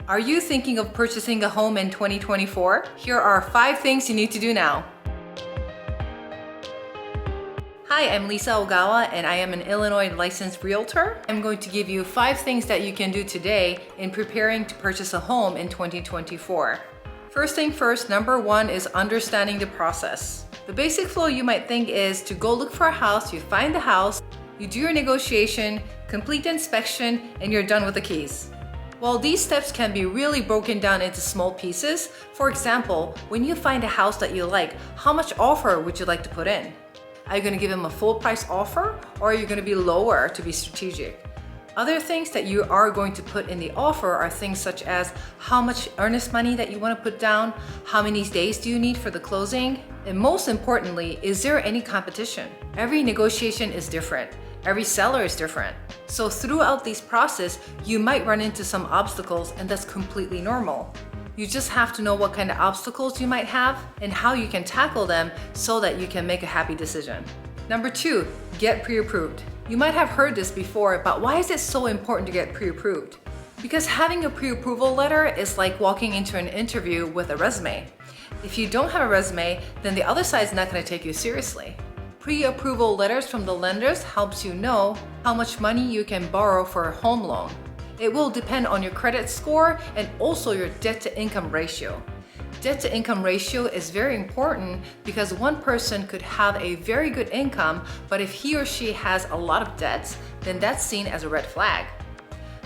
Are you thinking of purchasing a home in 2024? Here are 5 things you need to do now. Hi, I'm Lisa Ogawa and I am an Illinois licensed realtor. I'm going to give you 5 things that you can do today in preparing to purchase a home in 2024. First thing first, number 1 is understanding the process. The basic flow you might think is to go look for a house, you find the house, you do your negotiation, complete the inspection, and you're done with the keys. While these steps can be really broken down into small pieces, for example, when you find a house that you like, how much offer would you like to put in? Are you going to give them a full price offer, or are you going to be lower to be strategic? Other things that you are going to put in the offer are things such as how much earnest money that you want to put down, how many days do you need for the closing, and most importantly, is there any competition? Every negotiation is different. Every seller is different. So throughout this process, you might run into some obstacles, and that's completely normal. You just have to know what kind of obstacles you might have and how you can tackle them so that you can make a happy decision. Number 2, get pre-approved. You might have heard this before, but why is it so important to get pre-approved? Because having a pre-approval letter is like walking into an interview with a resume. If you don't have a resume, then the other side is not going to take you seriously. Pre-approval letters from the lenders helps you know how much money you can borrow for a home loan. It will depend on your credit score and also your debt-to-income ratio. Debt-to-income ratio is very important because one person could have a very good income, but if he or she has a lot of debts, then that's seen as a red flag.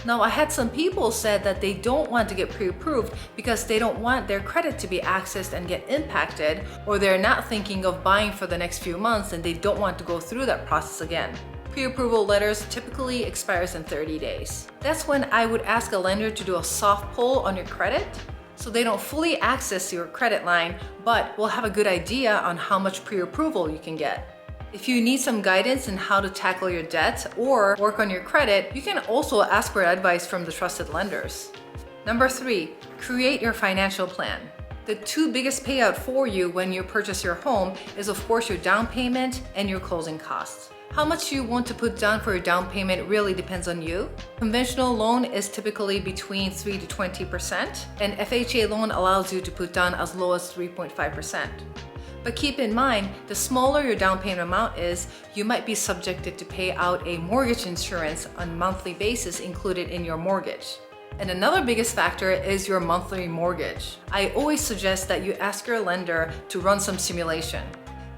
Now, I had some people said that they don't want to get pre-approved because they don't want their credit to be accessed and get impacted, or they're not thinking of buying for the next few months and they don't want to go through that process again. Pre-approval letters typically expires in 30 days. That's when I would ask a lender to do a soft pull on your credit so they don't fully access your credit line, but will have a good idea on how much pre-approval you can get. If you need some guidance in how to tackle your debt or work on your credit, you can also ask for advice from the trusted lenders. Number 3, create your financial plan. The 2 biggest payout for you when you purchase your home is of course your down payment and your closing costs. How much you want to put down for your down payment really depends on you. Conventional loan is typically between 3 to 20%, and FHA loan allows you to put down as low as 3.5%. But keep in mind, the smaller your down payment amount is, you might be subjected to pay out a mortgage insurance on a monthly basis included in your mortgage. And another biggest factor is your monthly mortgage. I always suggest that you ask your lender to run some simulation.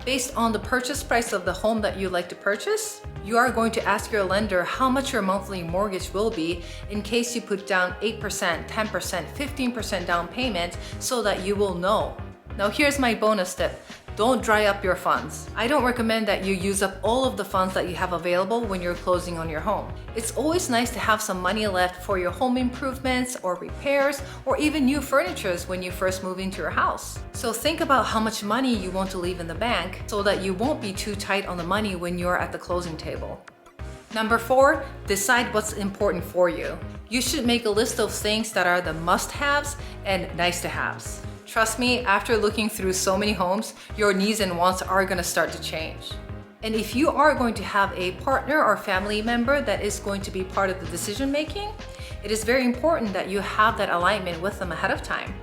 Based on the purchase price of the home that you like to purchase, you are going to ask your lender how much your monthly mortgage will be in case you put down 8%, 10%, 15% down payment so that you will know. Now here's my bonus tip. Don't dry up your funds. I don't recommend that you use up all of the funds that you have available when you're closing on your home. It's always nice to have some money left for your home improvements or repairs or even new furniture when you first move into your house. So think about how much money you want to leave in the bank so that you won't be too tight on the money when you're at the closing table. Number 4, decide what's important for you. You should make a list of things that are the must-haves and nice-to-haves. Trust me, after looking through so many homes, your needs and wants are going to start to change. And if you are going to have a partner or family member that is going to be part of the decision making, it is very important that you have that alignment with them ahead of time.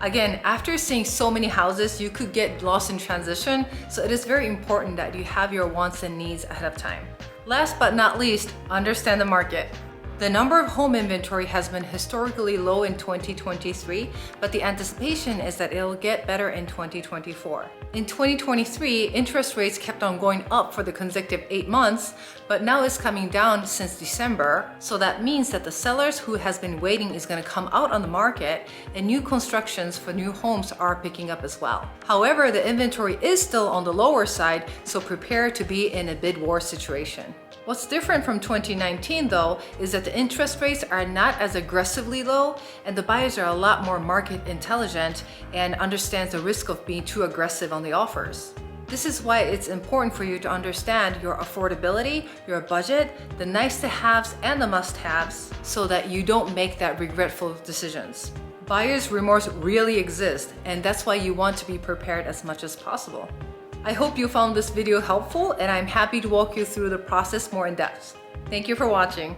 Again, after seeing so many houses, you could get lost in transition, so it is very important that you have your wants and needs ahead of time. Last but not least, understand the market. The number of home inventory has been historically low in 2023, but the anticipation is that it'll get better in 2024. In 2023, interest rates kept on going up for the consecutive 8 months, but now it's coming down since December. So that means that the sellers who has been waiting is going to come out on the market, and new constructions for new homes are picking up as well. However, the inventory is still on the lower side, so prepare to be in a bid war situation. What's different from 2019 though is that the interest rates are not as aggressively low, and the buyers are a lot more market intelligent and understands the risk of being too aggressive on the offers. This is why it's important for you to understand your affordability, your budget, the nice-to-haves and the must-haves, so that you don't make that regretful decisions. Buyer's remorse really exists, and that's why you want to be prepared as much as possible. I hope you found this video helpful, and I'm happy to walk you through the process more in depth. Thank you for watching.